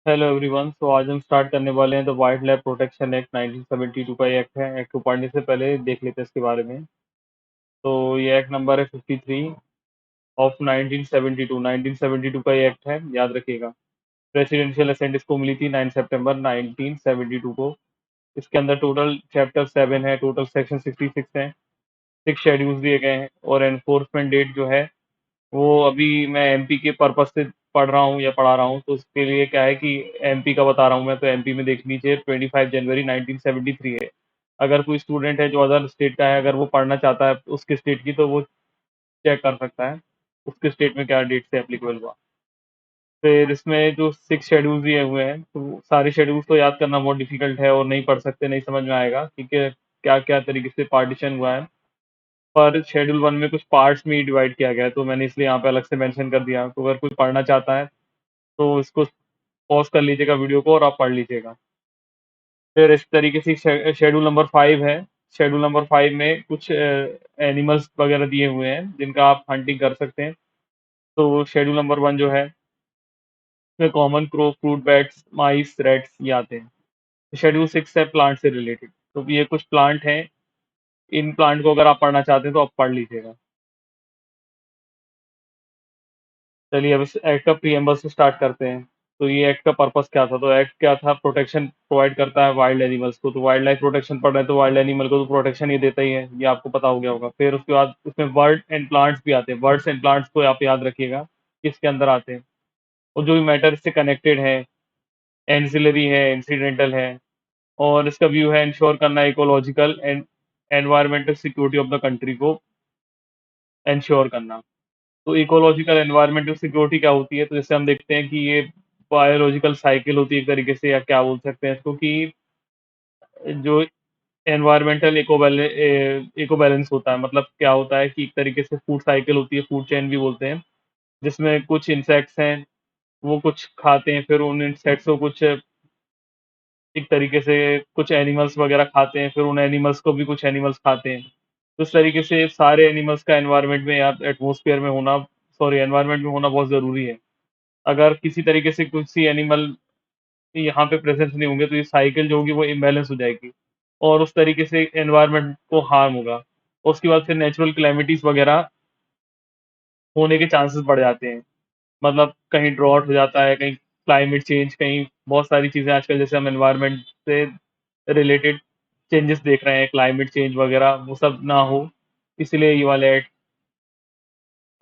Hello everyone. आज हम start करने वाले हैं the wild life protection act 1972 का। ये एक्ट है। एक्ट को पढ़ने से पहले देख लेते हैं इसके बारे में। तो ये एक्ट नंबर है 53 ऑफ 1972। 1972 का ये एक्ट है, याद रखिएगा। प्रेसिडेंशियल असेंट इसको मिली थी 9 सितंबर 1972 को। इसके अंदर टोटल चैप्टर 7 है, टोटल सेक्शन 66 है, 6 शेड्यूल्स दिए गए हैं। और एनफोर्समेंट डेट जो है वो अभी मैं एमपी के पर्पज से पढ़ रहा हूँ या पढ़ा रहा हूँ, तो उसके लिए क्या है कि एमपी का बता रहा हूँ मैं, तो एमपी में देख लीजिए 25 जनवरी 1973 है। अगर कोई स्टूडेंट है जो अदर स्टेट का है, अगर वो पढ़ना चाहता है उसके स्टेट की, तो वो चेक कर सकता है उसके स्टेट में क्या डेट से एप्लीकेबल हुआ। फिर इसमें जो 6 शेड्यूल दिए हुए हैं, तो सारे शेड्यूल्स तो याद करना बहुत डिफिकल्ट है और नहीं पढ़ सकते, नहीं समझ में आएगा ठीक है क्या क्या तरीके से पार्टीशन हुआ है। पर शेड्यूल 1 में कुछ पार्ट्स में ही डिवाइड किया गया है, तो मैंने इसलिए यहाँ पे अलग से मेंशन कर दिया। तो अगर कोई पढ़ना चाहता है तो इसको पॉज कर लीजिएगा वीडियो को और आप पढ़ लीजिएगा। फिर इस तरीके से शेड्यूल नंबर 5 है। शेड्यूल नंबर 5 में कुछ एनिमल्स वगैरह दिए हुए हैं जिनका आप हंटिंग कर सकते हैं। तो शेड्यूल नंबर 1 जो है, इसमें कॉमन क्रो, फ्रूट बैट्स, माइस, रेट्स ये आते हैं। शेड्यूल 6 है प्लांट से रिलेटेड। तो ये कुछ प्लांट हैं, इन प्लांट को अगर आप पढ़ना चाहते हैं तो आप पढ़ लीजिएगा। चलिए अब इस एक्ट का प्रीएम्बल से स्टार्ट करते हैं। तो ये एक्ट का पर्पस क्या था? तो एक्ट क्या था, प्रोटेक्शन प्रोवाइड करता है वाइल्ड एनिमल्स को। तो वाइल्ड लाइफ प्रोटेक्शन पढ़ रहे हैं तो वाइल्ड एनिमल को तो प्रोटेक्शन ये देता ही है, ये आपको पता हो गया होगा। फिर उसके बाद उसमें वर्ड एंड प्लांट्स भी आते हैं। वर्ड्स एंड प्लांट्स को आप याद रखिएगा किसके अंदर आते हैं, और जो भी मैटर से कनेक्टेड है, एंसिलरी है, इंसिडेंटल है। और इसका व्यू है इंश्योर करना ecological and environmental security of the country को इंश्योर करना। तो इकोलॉजिकल एनवायरमेंटल सिक्योरिटी क्या होती है? तो जैसे हम देखते हैं कि ये बायोलॉजिकल साइकिल होती है एक तरीके से, या क्या बोल सकते हैं इसको, कि जो एनवायरमेंटल इको बैलेंस होता है। मतलब क्या होता है कि एक तरीके से फूड साइकिल होती है, फूड चेन भी बोलते हैं, जिसमें कुछ इंसेक्ट्स हैं, वो कुछ खाते हैं, फिर उन इंसेक्ट्स को कुछ एक तरीके से कुछ एनिमल्स वगैरह खाते हैं, फिर उन एनिमल्स को भी कुछ एनिमल्स खाते हैं। तो इस तरीके से सारे एनिमल्स का एनवायरनमेंट में या एटमॉस्फेयर में होना, सॉरी एनवायरनमेंट में होना बहुत ज़रूरी है। अगर किसी तरीके से किसी एनिमल यहाँ पे प्रेजेंस नहीं होंगे तो ये साइकिल जो होगी वो इम्बैलेंस हो जाएगी, और उस तरीके से एनवायरनमेंट को हार्म होगा। और उसके बाद फिर नेचुरल कैलेमिटीज़ वगैरह होने के चांसेस बढ़ जाते हैं। मतलब कहीं ड्रॉट हो जाता है, कहीं क्लाइमेट चेंज, कहीं बहुत सारी चीज़ें आजकल जैसे हम एनवायरनमेंट से रिलेटेड चेंजेस देख रहे हैं, क्लाइमेट चेंज वगैरह वो सब ना हो, इसलिए ये वाले एक्ट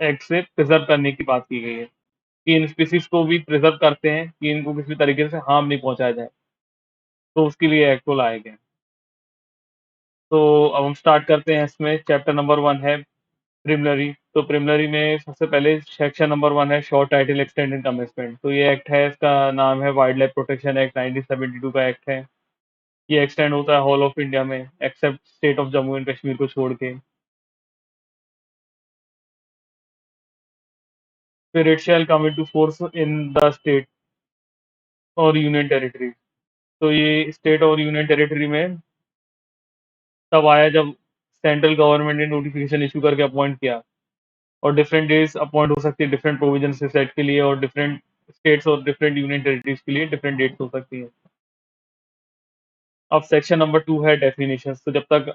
एक्ट से प्रिजर्व करने की बात की गई है कि इन स्पीशीज़ को भी प्रिजर्व करते हैं कि इनको किसी तरीके से हार्म नहीं पहुँचाया जाए। तो उसके लिए एक्ट को लाए गए। तो अब हम स्टार्ट करते हैं। इसमें चैप्टर नंबर 1 है प्रिलिमिनरी। तो प्रिलिमिनरी में सबसे पहले सेक्शन नंबर 1 है short title extend and commitment. तो ये एक्ट है, इसका नाम है वाइल्ड लाइफ प्रोटेक्शन एक्ट 1972 का एक्ट है। ये एक्सटेंड होता है होल ऑफ इंडिया में except state of Jammu and Kashmir को छोड़ के। फिर it shall come into force in the state और यूनियन टेरिटरी। तो ये स्टेट और यूनियन टेरिटरी में तब आया जब सेंट्रल गवर्नमेंट ने नोटिफिकेशन इशू करके अपॉइंट किया। और डिफरेंट डेज अपॉइंट हो सकती है डिफरेंट प्रोविजन से सेट के लिए, और डिफरेंट स्टेट्स और डिफरेंट यूनियन टेरिटरीज के लिए डिफरेंट डेट्स हो सकती है। अब सेक्शन नंबर 2 है डेफिनेशन। तो जब तक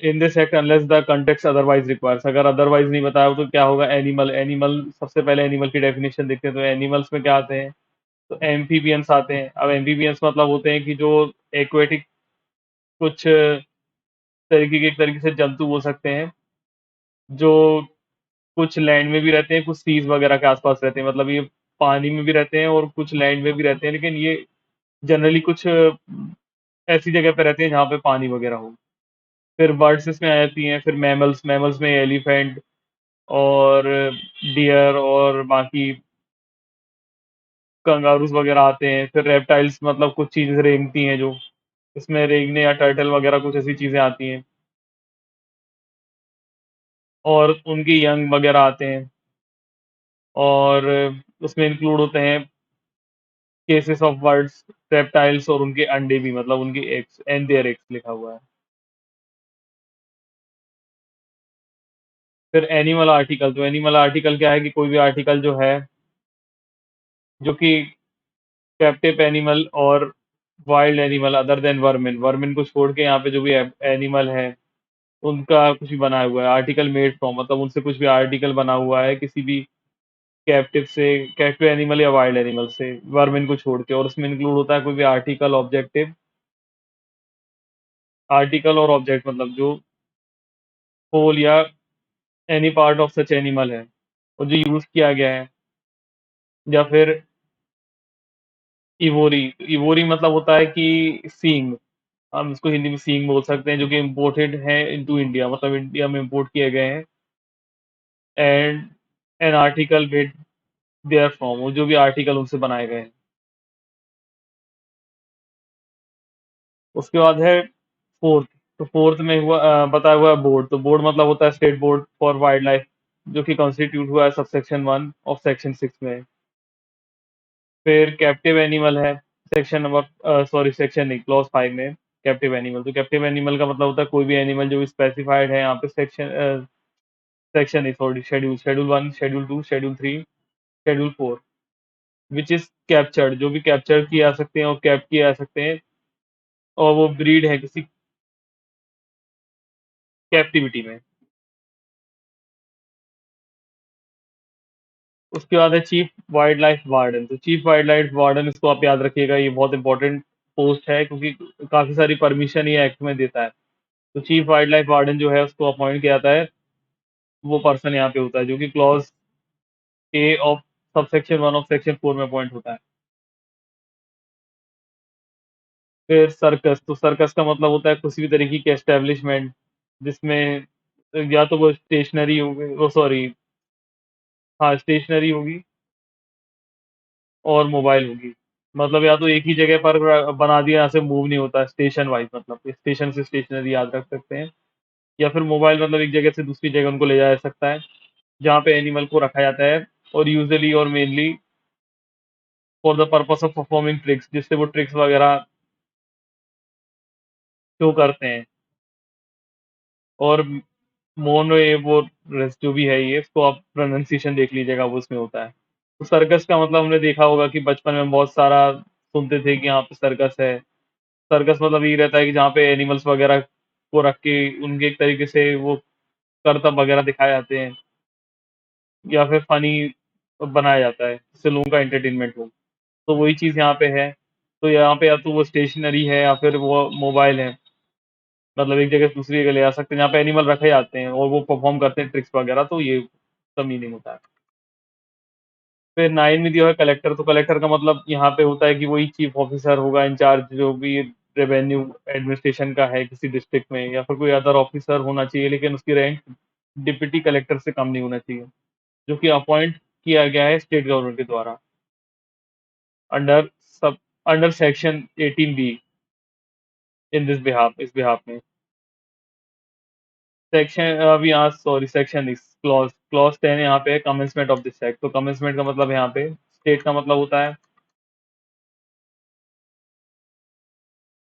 in this act unless the context otherwise requires, अगर अदरवाइज नहीं बताया हो तो क्या होगा, एनिमल। एनिमल सबसे पहले एनिमल की डेफिनेशन देखते हैं। तो एनिमल्स में क्या आते हैं? तो एम्फीबियंस आते हैं। अब एम्फीबियंस मतलब होते हैं कि जो एक्वेटिक कुछ तरीके के, एक तरीके से जंतु बोल सकते हैं, जो कुछ लैंड में भी रहते हैं, कुछ सीज वगैरह के आसपास रहते हैं। मतलब ये पानी में भी रहते हैं और कुछ लैंड में भी रहते हैं, लेकिन ये जनरली कुछ ऐसी जगह पे रहते हैं जहाँ पे पानी वगैरह हो। फिर बर्ड्स इसमें आ जाती हैं। फिर मैमल्स, मैमल्स में एलिफेंट और डियर और बाकी कंगारूज वगैरह आते हैं। फिर रेप्टाइल्स मतलब कुछ चीज़ें रेंगती हैं, जो इसमें रेंगने या टर्टल वगैरह कुछ ऐसी चीज़ें आती हैं, और उनके यंग वगैरह आते हैं। और उसमें इंक्लूड होते हैं केसेस ऑफ बर्ड्स, रेप्टाइल्स और उनके अंडे भी, मतलब उनके एग्स एंड देयर एग्स लिखा हुआ है। फिर एनिमल आर्टिकल। तो एनिमल आर्टिकल क्या है कि कोई भी आर्टिकल जो है, जो कि कैप्टिव एनिमल और wild animal other than vermin, vermin को छोड़ के यहाँ पे जो भी एनिमल है उनका कुछ भी बना हुआ है, आर्टिकल मेड फ्रॉम, मतलब उनसे कुछ भी आर्टिकल बना हुआ है किसी भी कैप्टिव एनिमल या वाइल्ड एनिमल से, वर्मिन को छोड़ के, और उसमें इंक्लूड होता है कोई भी आर्टिकल और ऑब्जेक्ट, मतलब जो होल या any part of such animal है और जो यूज किया गया है, या फिर इवोरी। इवोरी मतलब होता है कि सींग, हम इसको हिंदी में सींग बोल सकते हैं, जो कि इम्पोर्टेड है इनटू इंडिया, मतलब इंडिया में इम्पोर्ट किए गए हैं, and an article made there from, वो जो भी आर्टिकल उनसे बनाए गए हैं। उसके बाद है फोर्थ। तो फोर्थ में हुआ बताया हुआ है बोर्ड। तो बोर्ड मतलब होता है state board for wild life, जो कि कॉन्स्टिट्यूट हुआ है सबसेक्शन 1 ऑफ सेक्शन 6 में। फिर कैप्टिव एनिमल है सेक्शन नंबर सेक्शन नहीं, क्लॉज 5 में। कैप्टिव एनिमल, तो कैप्टिव एनिमल का मतलब होता है कोई भी एनिमल जो स्पेसिफाइड है यहाँ पे सेक्शन नहीं, sorry, schedule 1, schedule 2, schedule 3, schedule 4, which is captured, जो भी कैप्चर किए जा सकते हैं और कैप किए जा सकते हैं, और वो ब्रीड है किसी कैप्टिविटी में। उसके बाद है चीफ वाइल्ड लाइफ वार्डन। तो चीफ वाइल्ड लाइफ वार्डन, इसको आप याद रखिएगा, ये बहुत इंपॉर्टेंट पोस्ट है, क्योंकि काफी सारी परमिशन ये एक्ट में देता है। तो चीफ वाइल्ड लाइफ वार्डन जो है उसको अपॉइंट किया जाता है, वो पर्सन यहाँ पे होता है, जो कि clause A of subsection 1 of section 4 में अपॉइंट होता है। फिर सर्कस। तो सर्कस का मतलब होता है किसी भी तरीके की एस्टेब्लिशमेंट जिसमें या तो वो स्टेशनरी होगी, वो सॉरी, हाँ स्टेशनरी होगी और मोबाइल होगी। मतलब या तो एक ही जगह पर बना दिया, यहाँ से मूव नहीं होता, स्टेशन वाइज, मतलब स्टेशन से स्टेशनरी याद रख सकते हैं। या फिर मोबाइल मतलब एक जगह से दूसरी जगह उनको ले जाया जा सकता है, जहाँ पे एनिमल को रखा जाता है, और यूजुअली और mainly for the purpose of performing tricks, जिससे वो ट्रिक्स वगैरह शो करते हैं। और मोनो ये वो जो भी है, ये इसको आप प्रोनाउंसिएशन देख लीजिएगा, वो उसमें होता है। तो सर्कस का मतलब हमने देखा होगा कि बचपन में बहुत सारा सुनते थे कि यहाँ पे सर्कस है। सर्कस मतलब ये रहता है कि जहाँ पे एनिमल्स वगैरह को रख के उनके एक तरीके से वो करतब वगैरह दिखाए जाते हैं, या फिर फनी बनाया जाता है, जिससे लोगों का एंटरटेनमेंट हो। तो वही चीज़ यहाँ पे है। तो यहाँ पे या तो वो स्टेशनरी है या फिर वो मोबाइल है, मतलब एक जगह से दूसरी जगह ले जा सकते हैं, जहाँ पे एनिमल रखे जाते हैं और वो परफॉर्म करते हैं ट्रिक्स वगैरह, तो ये सब मीनिंग होता है। फिर 9 में दिया हुआ है कलेक्टर। तो कलेक्टर का मतलब यहाँ पे होता है कि वही चीफ ऑफिसर होगा इंचार्ज, जो भी रेवेन्यू एडमिनिस्ट्रेशन का है किसी डिस्ट्रिक्ट में, या फिर कोई अदर ऑफिसर होना चाहिए, लेकिन उसकी रैंक डिप्टी कलेक्टर से कम नहीं होना चाहिए, जो कि अपॉइंट किया गया है स्टेट गवर्नमेंट के द्वारा, under sub under section 18B, in this behalf, इस बिहाफ में। सेक्शन अभी यहाँ सॉरी सेक्शन इस क्लॉज क्लॉज 10 यहाँ पे कमेंसमेंट ऑफ दिस एक्ट। तो कमेंसमेंट का मतलब यहाँ पे स्टेट का मतलब होता है,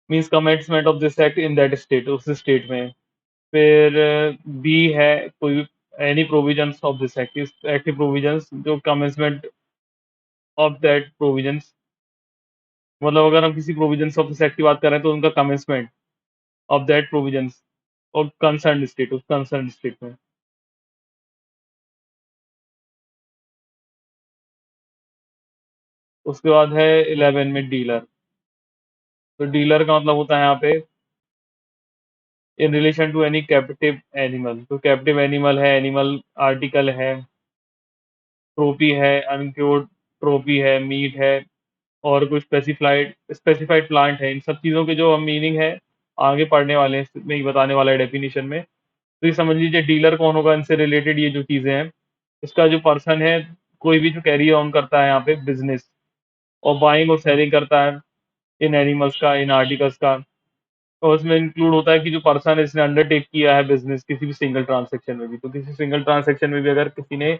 means commencement of this act in that state, उस स्टेट में। फिर बी है कोई any provisions of this act, इस एक्ट के प्रोविजंस जो कमेंसमेंट ऑफ दैट प्रोविजंस, मतलब अगर हम किसी प्रोविजंस ऑफ दिस एक्ट की बात कर रहे हैं तो उनका कमेंसमेंट ऑफ दैट प्रोविजंस और कंसर्न स्टेट, उस कंसर्न स्टेट में। उसके बाद है 11 में डीलर। तो डीलर का मतलब होता है यहाँ पे in relation to any captive animal. तो कैप्टिव एनिमल है, एनिमल आर्टिकल है, ट्रोपी है, अनक्योर्ड ट्रोपी है, मीट है, और कोई स्पेसिफाइड स्पेसिफाइड प्लांट है। इन सब चीज़ों के जो हम मीनिंग है आगे पढ़ने वाले हैं, इसमें ही बताने वाला है डेफिनेशन में। तो ये समझ लीजिए डीलर कौन होगा, इनसे रिलेटेड ये जो चीज़ें हैं, इसका जो पर्सन है, कोई भी जो कैरी ऑन करता है यहाँ पे बिजनेस और बाइंग और सेलिंग करता है इन एनिमल्स का, इन आर्टिकल्स का, और उसमें इंक्लूड होता है कि जो पर्सन है इसने अंडरटेक किया है बिजनेस किसी भी सिंगल ट्रांजेक्शन में भी। तो किसी सिंगल ट्रांजेक्शन में भी अगर किसी ने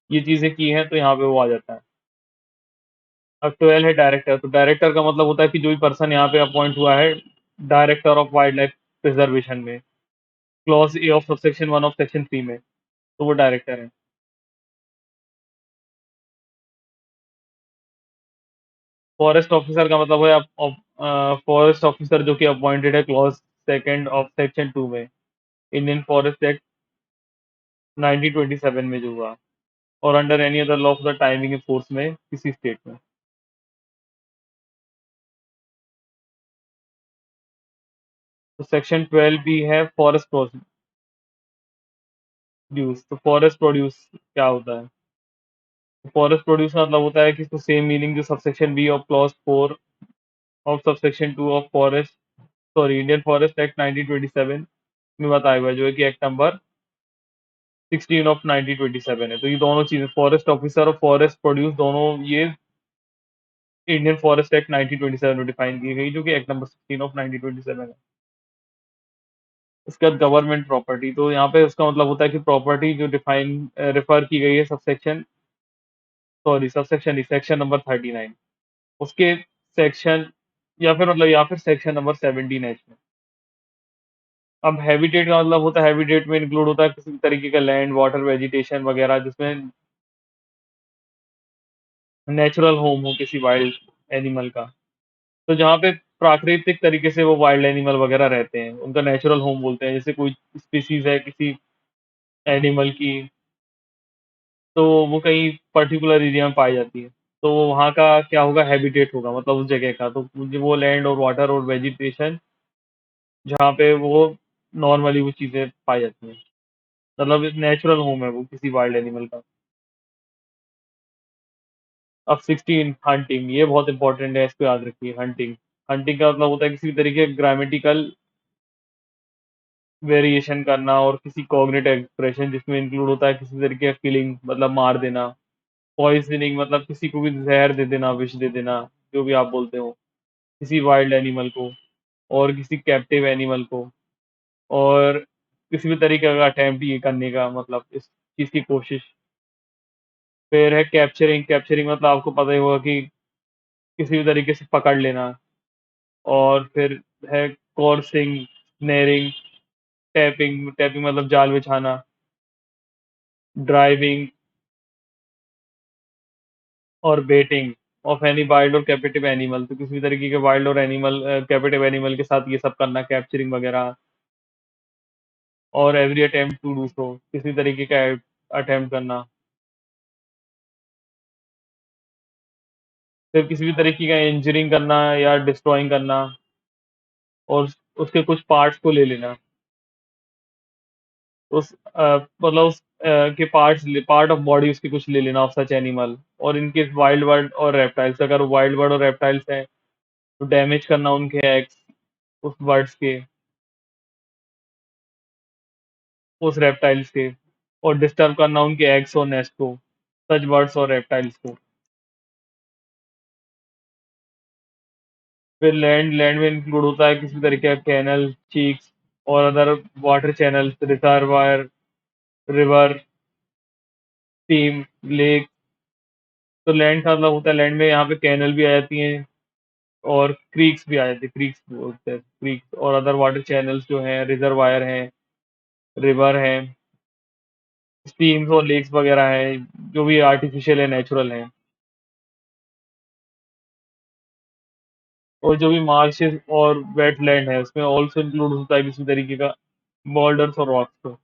ये चीज़ें की हैं तो यहाँ पे वो आ जाता है। अब 12 है डायरेक्टर। तो डायरेक्टर का मतलब होता है कि जो भी पर्सन यहाँ पे अपॉइंट हुआ है director of wild life preservation में, clause A of subsection 1 of section 3 में, तो वो डायरेक्टर है। फॉरेस्ट ऑफिसर का मतलब है फॉरेस्ट ऑफिसर जो कि अपॉइंटेड है क्लॉज सेकंड ऑफ सेक्शन 2 में, इंडियन फॉरेस्ट एक्ट 1927 में जो हुआ, और under any other law of the timing force में किसी स्टेट में। तो सेक्शन 12 भी है फॉरेस्ट प्रोड्यूस। तो फॉरेस्ट प्रोड्यूस क्या होता है? फॉरेस्ट प्रोड्यूस का मतलब होता है कि इसको सेम मीनिंग जो subsection B of clause 4 of subsection 2 of forest, sorry, Indian forest act 1927 में बताया हुआ है, जो है कि एक्ट नंबर 16 ऑफ 1927 है। तो ये दोनों चीजें, फॉरेस्ट ऑफिसर और फॉरेस्ट प्रोड्यूस, दोनों ये इंडियन फॉरेस्ट एक्ट 1927 में डिफाइन की गई, जो कि एक्ट नंबर 16 ऑफ 1927 है। उसके बाद गवर्नमेंट प्रॉपर्टी, तो यहाँ पे उसका मतलब होता है कि प्रॉपर्टी जो डिफाइन रेफर की गई है सबसेक्शन, सॉरी सबसेक्शन नहीं, सेक्शन नंबर 39, उसके सेक्शन, या फिर मतलब या फिर सेक्शन नंबर 17 है इसमें। अब हैबिटेट का मतलब होता है, हैबिटेट में इंक्लूड होता है किसी भी तरीके का लैंड, वाटर, वेजिटेशन वगैरह, जिसमें नेचुरल होम हो किसी वाइल्ड एनिमल का। तो जहाँ पे प्राकृतिक तरीके से वो वाइल्ड एनिमल वगैरह रहते हैं, उनका नेचुरल होम बोलते हैं। जैसे कोई स्पीसीज है किसी एनिमल की, तो वो कहीं पर्टिकुलर एरिया में पाई जाती है, तो वहाँ का क्या होगा, हैबिटेट होगा, मतलब उस जगह का। तो वो लैंड और वाटर और वेजिटेशन जहाँ पे वो नॉर्मली वो चीज़ें पाई जाती हैं, मतलब नेचुरल होम है वो किसी वाइल्ड एनिमल का। अब 16, हंटिंग, ये बहुत इंपॉर्टेंट है, इसको याद रखिए। हंटिंग, हंटिंग का मतलब होता है किसी भी तरीके ग्रामेटिकल वेरिएशन करना और किसी कॉग्निटिव एक्सप्रेशन, जिसमें इंक्लूड होता है किसी तरीके का किलिंग, मतलब मार देना। पॉइजनिंग मतलब किसी को भी जहर दे देना, विष दे देना, जो भी आप बोलते हो, किसी वाइल्ड एनिमल को और किसी कैप्टिव एनिमल को, और किसी भी तरीके का अटेम्प्ट ये करने का, मतलब इस चीज़ की कोशिश। फिर है कैप्चरिंग, कैप्चरिंग मतलब आपको पता ही होगा कि किसी भी तरीके से पकड़ लेना। और फिर है कोर्सिंग, स्नेरिंग, टैपिंग, टैपिंग मतलब जाल बिछाना, ड्राइविंग और बेटिंग ऑफ एनी वाइल्ड और कैपिटिव एनिमल। तो किसी भी तरीके के वाइल्ड और एनिमल, कैपिटिव एनिमल के साथ ये सब करना, कैप्चरिंग वगैरह। और every attempt to do so, किसी तरीके का अटेम्प्ट करना। फिर किसी भी तरीके का इंजरिंग करना या डिस्ट्रॉइंग करना, और उसके कुछ पार्ट्स को ले लेना। मतलब उस के पार्ट ऑफ बॉडी उसके कुछ ले लेना ऑफ सच एनिमल। और इनके वाइल्ड बर्ड और रेप्टाइल्स, अगर वाइल्ड बर्ड और रेप्टाइल्स हैं, तो डैमेज करना उनके एग्स, उस बर्ड्स के, उस रेप्टाइल्स के, और डिस्टर्ब करना उनके एग्स और नेस्ट को, सच बर्ड्स और रेप्टाइल्स को। फिर लैंड, लैंड में इंक्लूड होता है किसी तरीके का कैनल, चीक्स और other water channels, reservoir, river, stream, lake. तो लैंड का मतलब होता है, लैंड में यहाँ पे कैनल भी आ जाती हैं और क्रीक्स भी आ जाती है, क्रीक्स बोलते हैं, क्रीक्स और अदर वाटर चैनल्स जो हैं, रिजर्वायर हैं, रिवर हैं, स्ट्रीम्स और लेक्स वगैरह हैं, जो भी आर्टिफिशियल है, नेचुरल हैं। और जो भी मार्शेस और वेटलैंड है, उसमें ऑल्सो इंक्लूड होता है किसी तरीके का बॉर्डर्स और रॉक्स को।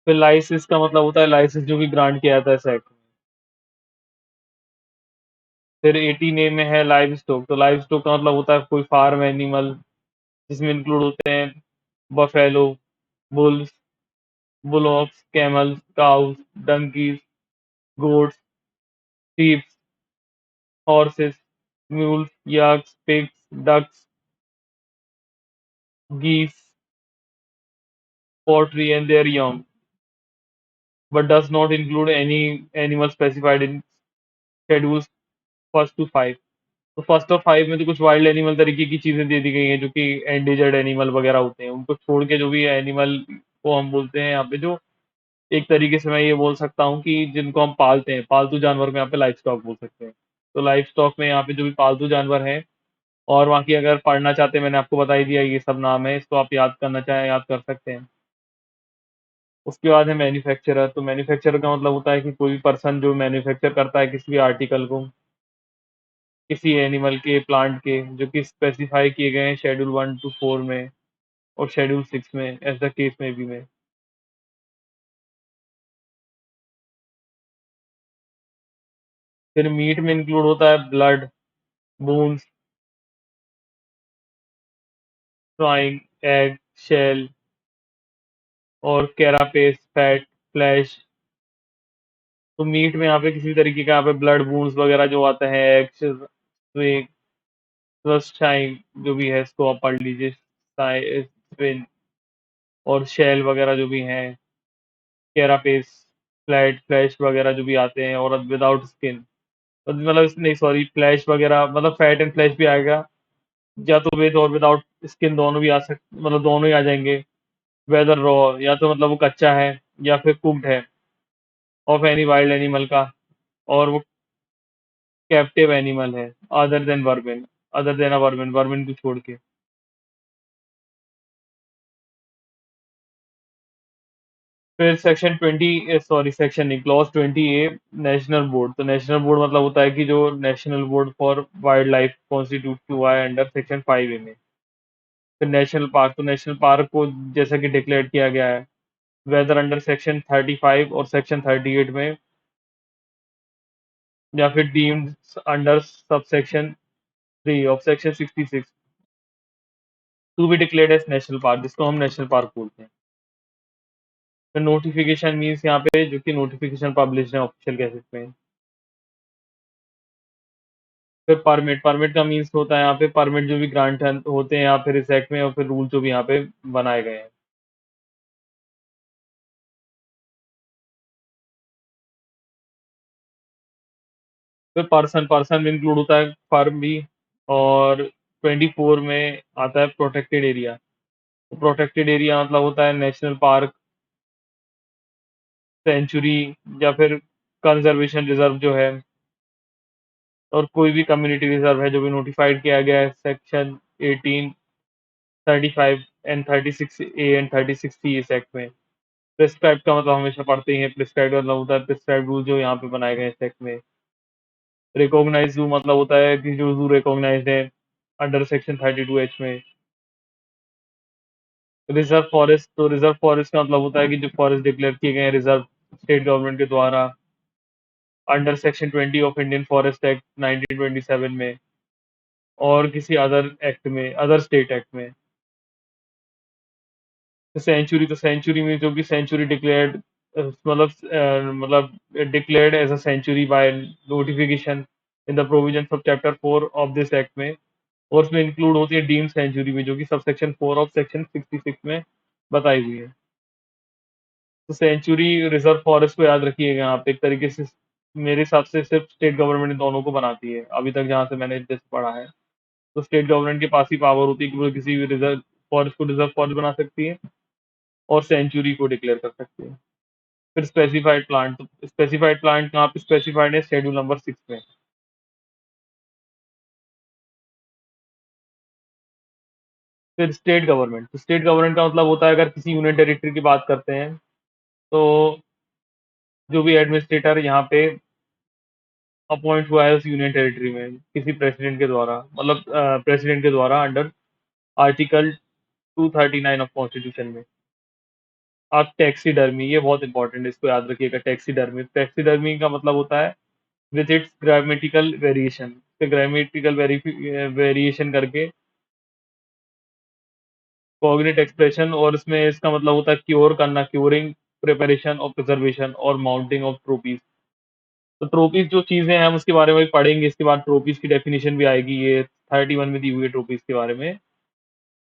फिर लाइसेंस का मतलब होता है लाइसेंस जो कि ग्रांट किया जाता है सेक्ट में। फिर 18 ए में है लाइव स्टॉक। तो लाइव स्टॉक का मतलब होता है कोई फार्म एनिमल, जिसमें इंक्लूड होते हैं buffalo, bulls, bullocks, camels, cows, donkeys, goats, sheep, horses, mules, yaks, pigs, ducks, geese, poultry and their young, but does not include any animal specified in schedules first to 5। तो first और 5 में तो कुछ wild animal तरीके की चीजें दे दी गई हैं, जो कि एंडेजर्ड एनिमल वगैरह होते हैं। उनको छोड़ के जो भी एनिमल को हम बोलते हैं यहाँ पे, जो एक तरीके से मैं ये बोल सकता हूँ कि जिनको हम पालते हैं, पालतू जानवर को यहाँ पे लाइफ स्टॉक बोल सकते हैं। तो लाइफ स्टॉक में यहाँ पे जो भी पालतू जानवर हैं, और बाकी अगर पढ़ना चाहते हैं, मैंने आपको बता ही दिया ये सब नाम है, इसको आप याद करना चाहें याद कर सकते हैं। उसके बाद है मैन्युफैक्चरर। तो मैन्युफैक्चरर का मतलब होता है कि कोई भी पर्सन जो मैन्युफैक्चर करता है किसी भी आर्टिकल को, किसी एनिमल के, प्लांट के, जो कि स्पेसिफाई किए गए हैं शेड्यूल 1 टू 4 में और शेड्यूल 6 में, as the case may be में। फिर मीट में इंक्लूड होता है blood, bones, frying, egg, shell और कैरापेस, फैट, फ्लैश। तो मीट में यहाँ पे किसी भी तरीके का यहाँ पे ब्लड, बोन्स वगैरह जो आते हैं, एग्स, स्विंग, शाइन, जो भी है इसको आप पढ़ लीजिए, स्विन और शेल वगैरह जो भी हैं, कैरापेस, फ्लैट, फ्लैश वगैरह जो भी आते हैं और विदाउट स्किन, मतलब नहीं सॉरी, फ्लैश वगैरह मतलब फैट एंड फ्लैश भी आएगा, या तो विद और विदाउट स्किन दोनों भी आ सक मतलब दोनों ही आ जाएंगे। वेदर रॉ, या तो मतलब वो कच्चा है या फिर कुक्ड है, ऑफ एनी वाइल्ड एनिमल का, और वो कैप्टिव एनिमल है, other than vermin, other than a vermin, vermin को छोड़ के। फिर सेक्शन 20, सॉरी सेक्शन नहीं, क्लॉज 20A, नेशनल बोर्ड। तो नेशनल बोर्ड मतलब होता है कि जो national board for wild life constitute हुआ है अंडर सेक्शन 5A में। फिर नेशनल पार्क, तो नेशनल पार्क को जैसा कि डिक्लेयर किया गया है, वेदर अंडर सेक्शन 35 और सेक्शन 38 में, या फिर deemed under sub section 3 of section 66 to be declared as national park, जिसको हम नेशनल पार्क बोलते हैं। फिर नोटिफिकेशन मीन्स यहाँ पे जो कि नोटिफिकेशन पब्लिश है ऑफिशियल गैजेट में। फिर परमिट, परमिट का मीन्स होता है यहाँ पे परमिट जो भी ग्रांट होते हैं यहाँ पे इस एक्ट में, और फिर रूल जो भी यहाँ पे बनाए गए हैं। फिर पर्सन, पर्सन इंक्लूड होता है फर्म भी। और 24 में आता है प्रोटेक्टेड एरिया। तो प्रोटेक्टेड एरिया मतलब होता है नेशनल पार्क, सेंचुरी, या फिर कंजर्वेशन रिजर्व जो है, और कोई भी कम्युनिटी रिजर्व है जो भी नोटिफाइड किया गया है section 18, 35 and 36A and 36C इस एक्ट में। प्रिस्क्राइब का मतलब हमेशा पढ़ते ही हैं, प्रिस्क्राइब का मतलब होता है प्रिस्क्राइब रूल जो यहाँ पे बनाए गए हैं इस एक्ट में। रिकॉग्नाइज जू मतलब होता है कि जो जू रिकॉग्नाइज्ड है अंडर सेक्शन 32H में। रिजर्व फॉरेस्ट, तो रिजर्व फॉरेस्ट का मतलब होता है कि जो फॉरेस्ट डिक्लेयर किए गए हैं रिजर्व स्टेट गवर्नमेंट के द्वारा under section 20 of Indian forest act 1927 में, और किसी अदर एक्ट में, अदर स्टेट एक्ट में। सेंचुरी, तो सेंचुरी में जो कि सेंचुरी डिक्लेयर्ड, मतलब declared as a sanctuary by notification in the provisions of chapter 4 of this act में, और उसमें इंक्लूड होती है डीम्ड सेंचुरी में, जो कि सब सेक्शन 4 ऑफ सेक्शन 66 में बताई हुई है। तो सेंचुरी, रिजर्व फॉरेस्ट को याद रखिएगा यहाँ पे, एक तरीके से मेरे हिसाब से सिर्फ स्टेट गवर्नमेंट दोनों को बनाती है अभी तक, जहाँ से मैंने जैसे पढ़ा है। तो स्टेट गवर्नमेंट के पास ही पावर होती है कि वो किसी भी रिजर्व फॉरेस्ट को रिजर्व फॉरेस्ट बना सकती है और सेंचुरी को डिक्लेयर कर सकती है। फिर स्पेसिफाइड प्लांट, तो स्पेसिफाइड प्लांट कहाँ पे स्पेसिफाइड है, शेड्यूल नंबर 6 में। फिर स्टेट गवर्नमेंट, तो स्टेट गवर्नमेंट का मतलब होता है अगर किसी यूनियन टेरिटरी की बात करते हैं, तो जो भी एडमिनिस्ट्रेटर यहाँ पे अपॉइंट हुआ है उस यूनियन टेरिटरी में किसी प्रेसिडेंट के द्वारा, मतलब प्रेसिडेंट के द्वारा अंडर आर्टिकल 239 ऑफ कॉन्स्टिट्यूशन में। अब टैक्सीडर्मी, ये बहुत इंपॉर्टेंट है, इसको याद रखिएगा। टैक्सीडर्मी, टैक्सीडर्मी का मतलब होता है with its grammatical variation, grammatical variation करके कॉग्निट एक्सप्रेशन, और इसमें इसका मतलब होता है क्योर करना, क्योरिंग, प्रिपरेशन और प्रिजर्वेशन और माउंटिंग ऑफ ट्रोपीज। तो ट्रोपीज जो चीजें हैं हम उसके बारे में भी पढ़ेंगे, इसके बाद ट्रोपीज की डेफिनेशन भी आएगी, ये 31 में दी हुई है ट्रोपीज के बारे में।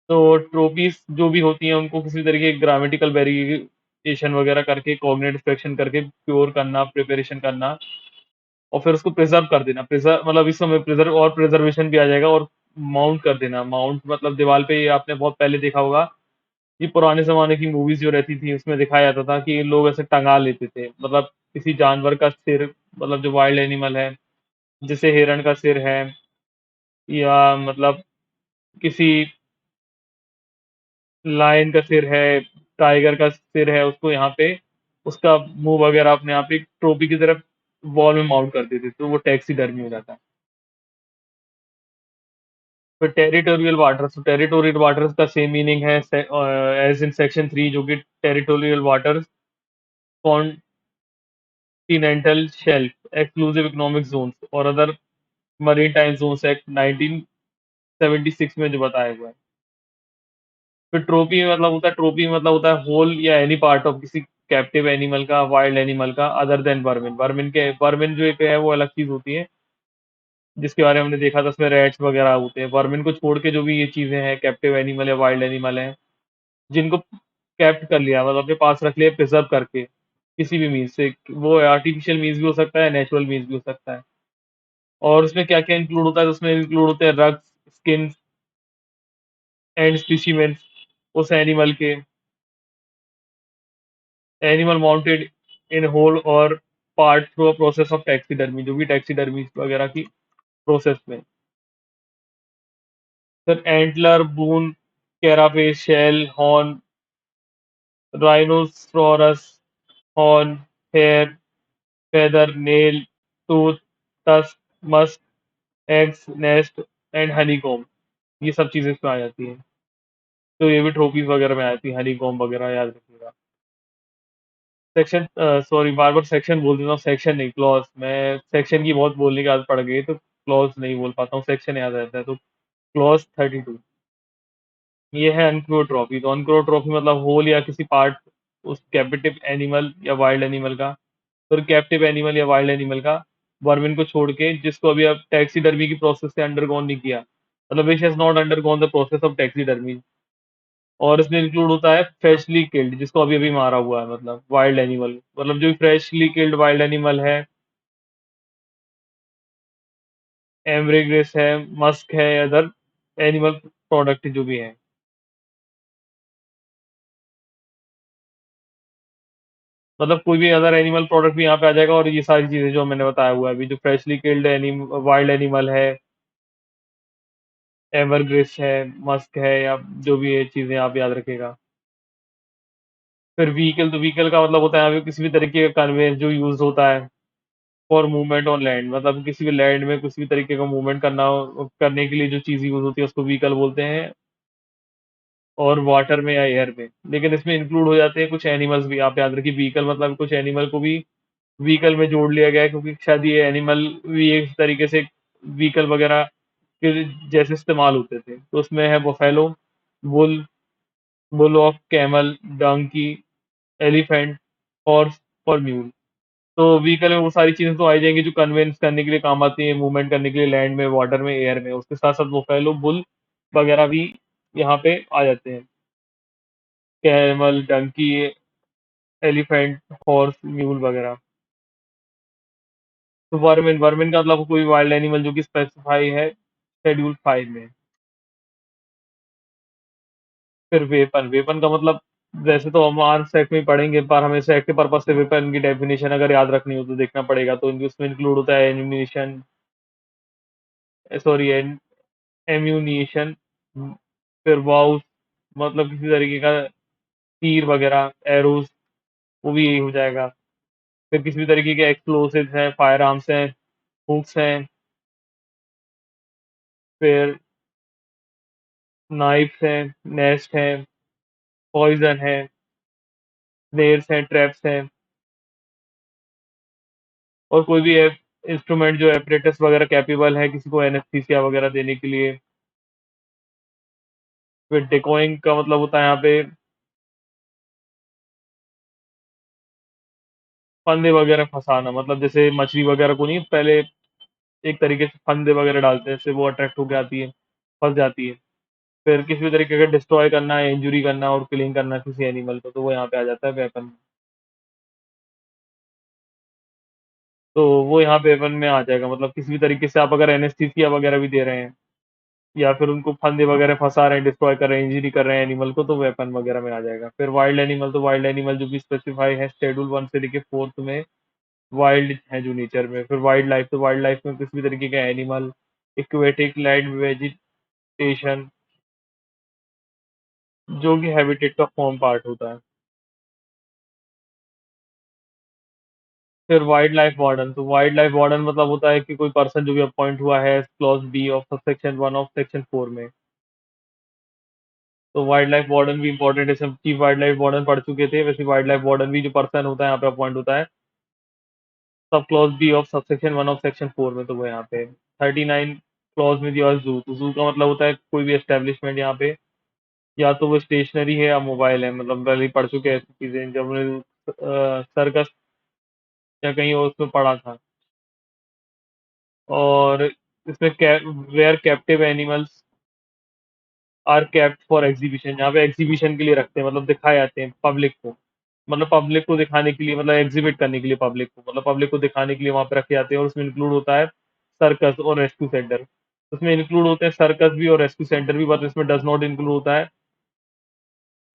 तो ट्रोपीज जो भी होती हैं उनको किसी तरीके की ग्रामेटिकल वेरिएशन वगैरह करके, कॉग्निट एक्सप्रेशन करके क्योर करना, प्रिपरेशन करना, और फिर उसको प्रिजर्व कर देना। प्रिजर्व मतलब इस समय प्रिजर्व और प्रिजर्वेशन भी आ जाएगा, और माउंट कर देना। माउंट मतलब दीवार पे, ये आपने बहुत पहले देखा होगा, ये पुराने ज़माने की मूवीज़ जो रहती थी उसमें दिखाया जाता था कि लोग ऐसे टँगा लेते थे। मतलब किसी जानवर का सिर, मतलब जो वाइल्ड एनिमल है, जैसे हिरण का सिर है, या मतलब किसी लायन का सिर है, टाइगर का सिर है उसको यहाँ पे उसका मुंह वगैरह अपने आप एक ट्रॉफी की तरफ वॉल में माउंट कर देते तो वो टैक्सीडर्मी हो जाता है। फिर टेरिटोरियल वाटर्स का सेम मीनिंग है एज इन सेक्शन 3 जो कि territorial waters continental shelf exclusive economic zones और other maritime zones act 1976 में जो बताया हुआ है। फिर ट्रोपी मतलब होता है होल या एनी पार्ट ऑफ किसी कैप्टिव एनिमल का वाइल्ड एनिमल का अदर देन वर्मिन वर्मिन जो एक है वो अलग चीज होती है जिसके बारे में हमने देखा था उसमें रैट्स वगैरह होते हैं वर्मिन को छोड़ के जो भी ये चीजें हैं कैप्टिव एनिमल या वाइल्ड एनिमल हैं जिनको कैप्ट कर लिया मतलब अपने पास रख लिया प्रिजर्व करके किसी भी मीन्स से वो आर्टिफिशियल मीन्स भी हो सकता है नेचुरल मीन्स भी हो सकता है। और उसमें क्या क्या इंक्लूड होता है तो उसमें इंक्लूड होते हैं रग्स स्किन एंड स्पीसीमेंट्स उस एनिमल के एनिमल माउंटेड इन होल और part through a process of taxidermy जो भी टैक्सीडर्मी वगैरह की प्रोसेस में। फिर antler bone carapace shell horn rhinoceros horn hair feather, nail, tooth, tusk, musk, eggs, nest and honeycomb ये सब चीजें इसमें आ जाती हैं। तो ये भी ट्रॉफीज वगैरह में आ जाती है honeycomb वगैरह याद रखिएगा। सेक्शन सॉरी बार बार सेक्शन बोल देता हूँ सेक्शन नहीं क्लॉज मैं सेक्शन की बहुत बोलने की आदत पड़ गई है, तो क्लॉज नहीं बोल पाता हूँ सेक्शन याद रहता है तो क्लॉज 32 ये है अनक्रो ट्रॉफी। तो अनक्रो ट्रॉफी मतलब होल या किसी पार्ट उस कैपिटिव एनिमल या वाइल्ड एनिमल का फिर कैप्टिव एनिमल या वाइल्ड एनिमल का वर्मिन को छोड़ के जिसको अभी अब टैक्सीडर्मी की प्रोसेस से अंडरगोन नहीं किया मतलब which has not undergone the process of taxidermy. और इसमें इंक्लूड होता है फ्रेशली किल्ड जिसको अभी अभी मारा हुआ है मतलब वाइल्ड एनिमल मतलब जो फ्रेशली किल्ड वाइल्ड एनिमल है एम्ब्रीग्रेस है मस्क है अदर एनिमल प्रोडक्ट जो भी है। मतलब कोई भी अदर एनिमल प्रोडक्ट भी यहाँ पे आ जाएगा और ये सारी चीजें जो मैंने बताया हुआ है अभी जो फ्रेशली किल्ड वाइल्ड एनिमल है एवरग्रिस है मस्क है या जो भी ये चीजें आप याद रखेगा। फिर व्हीकल तो व्हीकल का मतलब होता है यहाँ पे किसी भी तरीके का कन्वेंस जो यूज होता है फॉर मूवमेंट ऑन लैंड मतलब किसी भी लैंड में किसी भी तरीके का मूवमेंट करने के लिए जो चीज यूज होती है उसको व्हीकल बोलते हैं और वाटर में या एयर में। लेकिन इसमें इंक्लूड हो जाते हैं कुछ एनिमल्स भी आप याद रखिए व्हीकल मतलब कुछ एनिमल को भी व्हीकल में जोड़ लिया गया है क्योंकि शायद ये एनिमल भी एक तरीके से व्हीकल वगैरह के जैसे इस्तेमाल होते थे तो उसमें है buffalo bull bull of camel donkey elephant horse और म्यूल। तो व्हीकल में वो सारी चीजें तो आ ही जाएंगी जो कन्वेंस करने के लिए काम आती है मूवमेंट करने के लिए लैंड में वाटर में एयर में उसके साथ साथ बफेलो बुल वगैरह भी यहाँ पे आ जाते हैं camel donkey elephant horse mule वगैरह। तो वर्मिन वर्मिन का मतलब कोई वाइल्ड एनिमल जो कि स्पेसिफाई है शेड्यूल 5 में। फिर वेपन वेपन का मतलब वैसे तो हम आर्म्स एक्ट में ही पढ़ेंगे पर हमें एक्ट के पर्पज से वेपन की डेफिनेशन अगर याद रखनी हो तो देखना पड़ेगा तो उसमें इंक्लूड होता है एनिमिनेशन सॉरी एम्यूनिशन फिर वाउस मतलब किसी तरीके का तीर वगैरह एरोज वो भी यही हो जाएगा। फिर किसी भी तरीके के एक्सप्लोसिव हैं फायर आर्म्स हैं हुक्स हैं फिर नाइफ्स हैं नेस्ट हैं पॉइजन है स्नेयर्स हैं ट्रैप्स हैं और कोई भी इंस्ट्रूमेंट जो एपरेटस वगैरह कैपेबल है किसी को एनेस्थीसिया वगैरह देने के लिए। फिर डेकोइंग का मतलब होता है यहाँ पे फंदे वगैरह फंसाना मतलब जैसे मछली वगैरह को नहीं पहले एक तरीके से फंदे वगैरह डालते हैं इससे वो अट्रैक्ट होकर आती है फंस जाती है। फिर किसी भी तरीके का डिस्ट्रॉय करना है इंजुरी करना और किलिंग करना किसी एनिमल को तो वो यहाँ पे आ जाता है वेपन। तो वो यहाँ पे वेपन में आ जाएगा मतलब किसी भी तरीके से आप अगर एनेस्थीसिया वगैरह भी दे रहे हैं या फिर उनको फंदे वगैरह फंसा रहे हैं डिस्ट्रॉय कर रहे हैं इंजरी कर रहे हैं एनिमल को तो वेपन वगैरह में आ जाएगा। फिर वाइल्ड एनिमल तो वाइल्ड एनिमल जो भी स्पेसिफाई है शेड्यूल 1 से लेके 4 में वाइल्ड है जो नेचर में। फिर वाइल्ड लाइफ तो वाइल्ड लाइफ में किसी भी तरीके का एनिमल इक्वेटिक लैंड वेजिटेशन जो कि हैबिटेट का फॉर्म पार्ट होता है। फिर वाइल्ड लाइफ वार्डन, तो वाइल्ड लाइफ वार्डन मतलब होता है कि कोई पर्सन जो भी अपॉइंट हुआ है clause B of subsection 1 of section 4 में। तो वाइल्ड लाइफ वार्डन भी इंपॉर्टेंट है, सब चीफ वाइल्ड लाइफ वार्डन पढ़ चुके थे, वैसे वाइल्ड लाइफ वार्डन भी जो पर्सन होता है यहाँ पे अपॉइंट होता है sub clause B of subsection 1 of section 4 में, तो वो यहाँ पे 39 क्लॉज में दिया जू, तो जू का मतलब होता है कोई भी एस्टेब्लिशमेंट यहाँ पे, या तो वो स्टेशनरी है या मोबाइल है, मतलब पहले ही पढ़ चुके हैं ऐसी चीजें जब हमने सर्कस या कहीं और उसमें पढ़ा था। और इसमें where captive animals are kept for exhibition, यहाँ पे एग्जीबिशन के लिए रखते हैं, मतलब दिखाए जाते हैं पब्लिक को, मतलब पब्लिक को दिखाने के लिए, मतलब एग्जिबिट करने के लिए पब्लिक को, मतलब पब्लिक को दिखाने के लिए वहां पे रखे जाते हैं, और उसमें इंक्लूड होता है सर्कस और रेस्क्यू सेंटर। उसमें इंक्लूड होते हैं सर्कस भी और रेस्क्यू सेंटर भी, बट इसमें डज नॉट इंक्लूड होता है,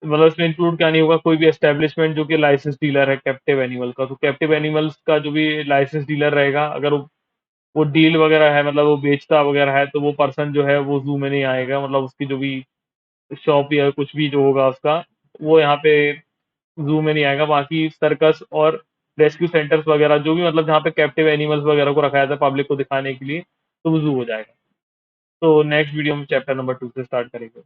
मतलब इसमें इंक्लूड क्या नहीं होगा, कोई भी एस्टेब्लिशमेंट जो कि लाइसेंस डीलर है कैप्टिव एनिमल का, तो कैप्टिव एनिमल्स का जो भी लाइसेंस डीलर रहेगा, अगर वो डील वगैरह है, मतलब वो बेचता वगैरह है, तो वो पर्सन जो है वो जू में नहीं आएगा, मतलब उसकी जो भी शॉप या कुछ भी जो होगा उसका, वो यहाँ पे ज़ू में नहीं आएगा। बाकी सर्कस और रेस्क्यू सेंटर्स वगैरह जो भी, मतलब जहाँ पे कैप्टिव एनिमल्स वगैरह को रखा जाता है पब्लिक को दिखाने के लिए, तो वो ज़ू हो जाएगा। तो नेक्स्ट वीडियो में चैप्टर नंबर 2 से स्टार्ट करेंगे।